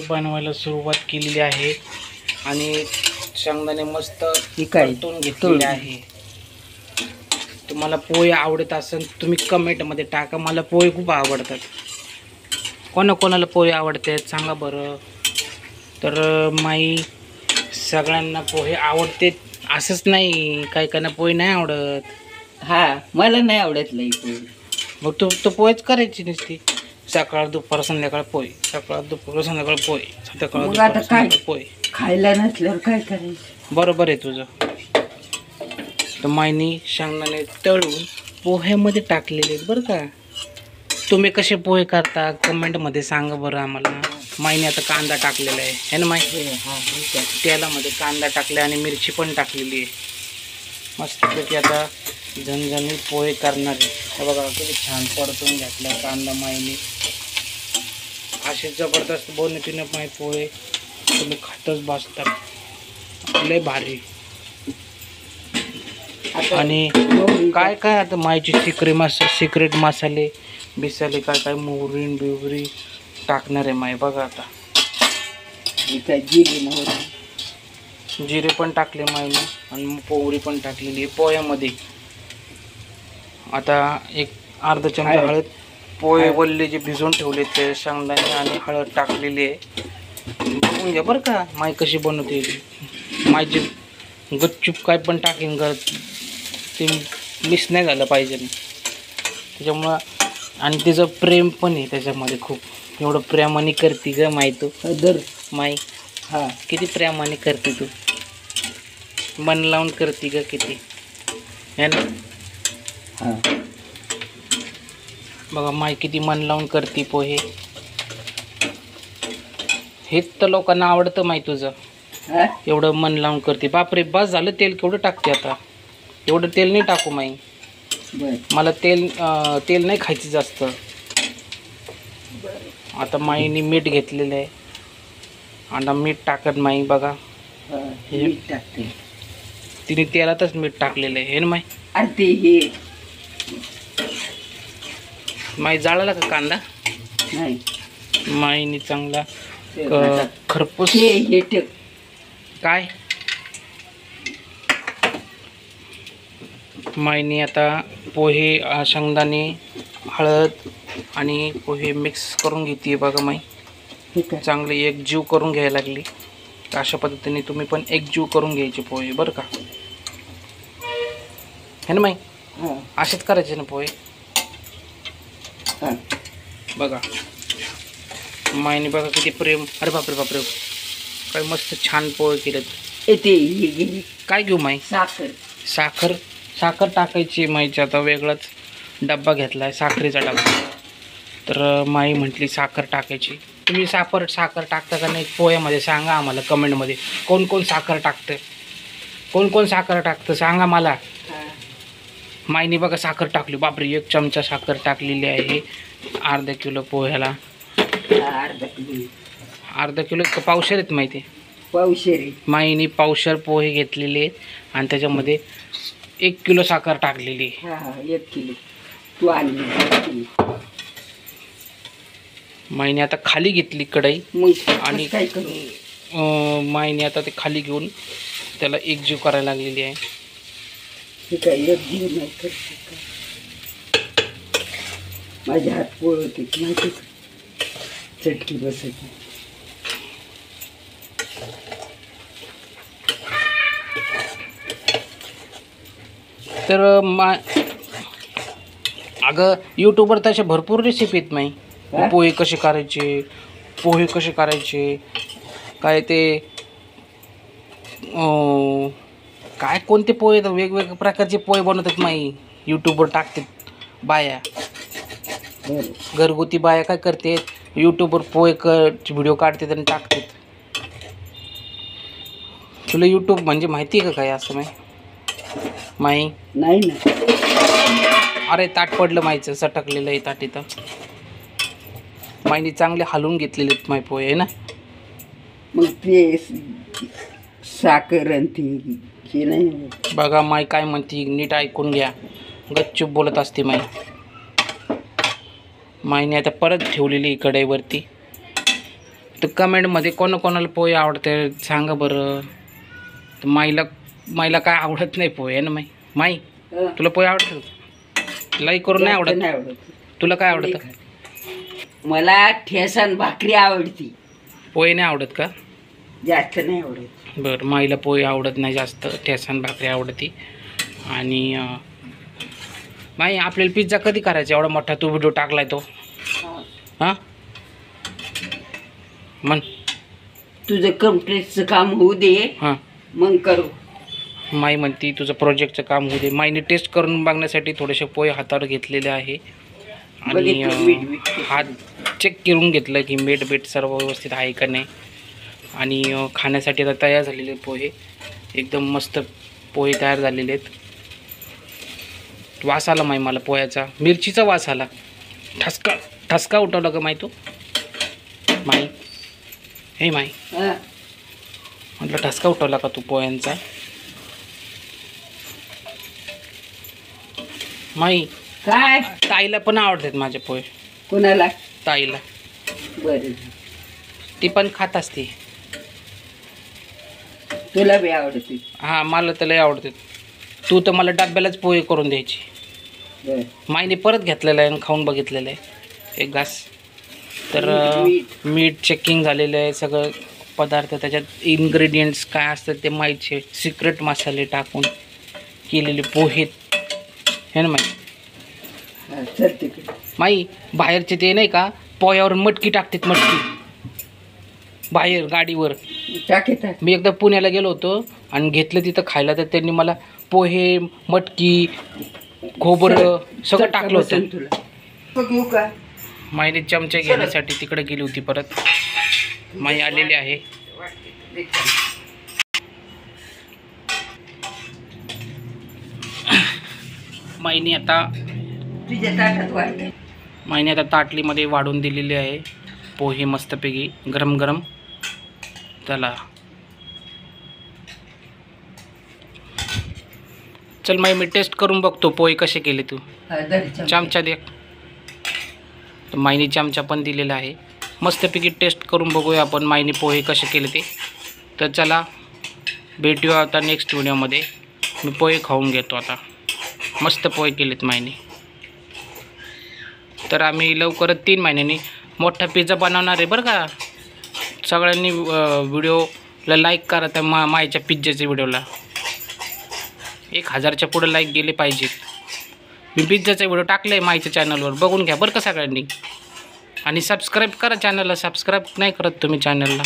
बनवायला सुरुवात केलेली आहे आणि शेंगदाणे मस्त परतून घेतलेले आहे. तुम्हाला पोहे आवडत असेल तुम्ही कमेंटमध्ये टाका. मला पोहे खूप आवडतात. कोणाकोणाला पोहे आवडतात सांगा बरं. तर माई सगळ्यांना पोहे आवडते असंच नाही, काही काहींना पोहे नाही आवडत. हा मला नाही आवडत लई पोहे. मग तो पोहेच करायची नसती. सकाळ दुपार संध्याकाळ पोहे, सकाळ दुपार संध्याकाळ पोहे, सकाळ दुपार संध्याकाळ पोहे. खायला नसल्यावर काय करायचं. बरोबर आहे तुझं. तर मायनी शेंगदाणे तळून पोह्यामध्ये टाकलेले आहेत बरं का. तुम्ही कसे पोहे करता कमेंटमध्ये सांगा बरं आम्हाला. मायने आता कांदा टाकलेला आहे ना माय. तेलामध्ये कांदा टाकला आणि मिरची पण टाकलेली आहे. मस्तपैकी आता झणझणीत पोहे करणार आहे. हे बघा किती छान परतून घातला कांदा मायने. असे जबरदस्त बनवतीने माय पोहे तुम्ही खातच बसतात. लय भारी. आणि काय काय आता मायची सिक्रेट मसाले बिसाले काय काय मोहरी बिवरी टाकणार आहे माय. बघा आता जिरे पण टाकले मायने आणि पोहरी पण टाकलेली आहे पोह्यामध्ये. आता एक अर्धा चमचा हळद, पोहे वल्ले जे भिजवून ठेवले ते शेंगदाणे आणि हळद टाकलेली आहे. बघून घ्या बरं का माय कशी बनवते. मायची गपचूप काय पण टाकेन ग ते मिस नाही झालं पाहिजे त्याच्यामुळं. आणि तिचं प्रेम पण आहे त्याच्यामध्ये खूप. एवढं प्रेमाने करते ग माय तू. माई हा किती प्रेमाने करते तू. मन लावून करते ग किती है ना. हां बघा माय किती मन लावून करते पोहे. हेच तर लोकांना आवडतं माय तुझं. एवढं मन लावून करते. बापरे बस झालं. तेल केवढं टाकते आता. एवढं तेल नाही टाकू माई. मला तेल नाही खायचं जास्त. आता माईने मीठ घेतलेलं आहे. आता मीठ टाकत माई बघा. तिने तेलातच मीठ टाकलेलं आहे ना माई. माई जाळला का कांदा नाही. माईने चांगला खरपूस काय माईने आता पोहे शेंगदाणे हळद आणि पोहे मिक्स करून घेते बघा माई. चांगली एकजीव करून घ्यायला लागली. अशा पद्धतीने तुम्ही पण एकजीव करून घ्यायचे पोहे बरं का. है ना माई. असेच करायचे ना पोहे. बघा माईने बघा किती प्रेम. अरे बापरे बापरे काय मस्त छान पोहे केलेत. काय घेऊ माई. साखर साखर टाकायची माईच्या. आता वेगळाच डब्बा घेतला आहे साखरेचा डब्बा. तर माई म्हटली साखर टाकायची. तुम्ही साखर टाकता का नाही पोह्यामध्ये सांगा आम्हाला कमेंटमध्ये. कोण कोण साखर टाकतं, कोण कोण साखर टाकतं सांगा मला. माईने बघा साखर टाकली. बापरे 1 चमचा साखर टाकलेली आहे अर्धा किलो पोह्याला. अर्धा किलो का पावशेर आहेत माहिती. पावशेर. माईने पावशेर पोहे घेतलेले आहेत आणि त्याच्यामध्ये 1 किलो साखर टाकलेली. 1 किलो तू आणली. माईने आता खाली घेतली कढई आणि माईने आता ते खाली घेऊन त्याला एकजीव करायला लागलेली आहे. माझ्या हात पोळवते माहिती चटकी बसायची. तर अगं यूट्यूबवर तसे भरपूर रेसिपी आहेत माई. पोहे कसे करायचे काय ते काय कोणते पोहे वेगवेगळ्या प्रकारचे पोहे बनवतात माई. यूट्यूबवर टाकतात बाया. घरगुती बाया काय करते यूट्यूबवर पोहे व्हिडिओ काढतात आणि टाकतात. तुला यूट्यूब म्हणजे माहिती आहे का काय असं माई. नाही ना. अरे ताट पडलं माईचं. सटकलेलं आहे ताट इथं. माईने चांगले हलवून घेतलेले आहेत माई पोहे आहे ना. मग ते साखर नाही. बघा माई काय म्हणते नीट ऐकून घ्या. गपचूप बोलत असते माई. माईने आता परत ठेवलेली कढईवरती तर कमेंटमध्ये कोणाला पोहे आवडते सांगा बरं. तर माईला काय आवडत नाही पोहे आहे ना माई तुला पोहे आवडतात? लाईक करून नाही आवडत? नाही आवडत. तुला काय आवडतं? मला ठेसन भाकरी आवडती, पोहे नाही आवडत का? जास्त नाही आवडत. बरं, माईला पोहे आवडत नाही जास्त, ठेसन भाकरी आवडती. आणि माई आपल्याला पिझ्झा कधी करायचा? एवढा मोठा तू व्हिडिओ टाकलाय तो. हां म्हण. तुझं कम्प्लीटचं काम होऊ दे, हां मग करू. माई म्हणती तुझं प्रोजेक्टचं काम होऊ दे. माईने टेस्ट करून बघण्यासाठी थोडेसे पोहे हातावर घेतलेले आहे आणि बघितलं, मीठ हात चेक करून घेतलं की मीठ बीट सर्व व्यवस्थित आहे का नाही. आणि खाण्यासाठी आता तयार झालेले पोहे, एकदम मस्त पोहे तयार झालेले आहेत. वास आला माई मला पोह्याचा, मिरचीचा वास आला. ठसका उठवला का माई? तो माई हे माई हा. म्हटलं ठसका उठवला का तू पोह्यांचा? माई काय ताईला पण आवडतात माझे पोहे. कोणाला? ताईला. बरं, ती पण खात असते. तुला बी आवडते. हां मला तर लय आवडतात. तू तर मला डब्यालाच पोहे करून द्यायची. बरं. माईने परत घेतलेलं आहे आणि खाऊन बघितलेलं आहे एक घास. तर मीठ चेकिंग झालेलं आहे, सगळं पदार्थ त्याच्यात इन्ग्रेडियंट्स काय असतात ते माहीतचे, सिक्रेट मसाले टाकून केलेले पोहे हे ना माई. हा, चल तिकडे. माई बाहेरचे ते नाही का पोह्यावर मटकी टाकतात, मटकी बाहेर गाडीवर. टाके टाक. मी एकदा पुण्याला गेलो होतो आणि घेतलं तिथं खायला, तर त्यांनी मला पोहे मटकी खोबरं सगळं टाकलं होतं. तुला बघू का? माईने चमचे घेण्यासाठी तिकडे गेली होती. परत माई आलेली आहे. माईने आता तुझ्या ताटात वाढते. माईने आता ताटलीमध्ये वाढून दिलेली आहे पोहे मस्तपैकी गरम गरम. चला चल माई मी टेस्ट करून बघतो पोहे कसे केले तू. हा, दर चमचा. चमचा दे. तर माईने चमचा पण दिलेला आहे. मस्तपैकी टेस्ट करून बघूया आपण माईने पोहे कसे केले ते. तर चला भेटूया आता नेक्स्ट व्हिडिओमध्ये. मी पोहे खाऊन घेतो आता. मस्त पोहे केलेत माईने. तर आम्ही लवकरच 3 महिन्यांनी मोठा पिझ्झा बनवणार आहे बरं का. सगळ्यांनी व्हिडिओला लाईक करा त्या माईच्या पिझ्झाच्या व्हिडिओला. 1000च्या पुढं लाईक गेले पाहिजेत. मी पिझ्झाचा व्हिडिओ टाकला आहे माईच्या चॅनलवर, बघून घ्या बरं का सगळ्यांनी. आणि सबस्क्राईब करा चॅनलला. सबस्क्राईब नाही करत तुम्ही चॅनलला.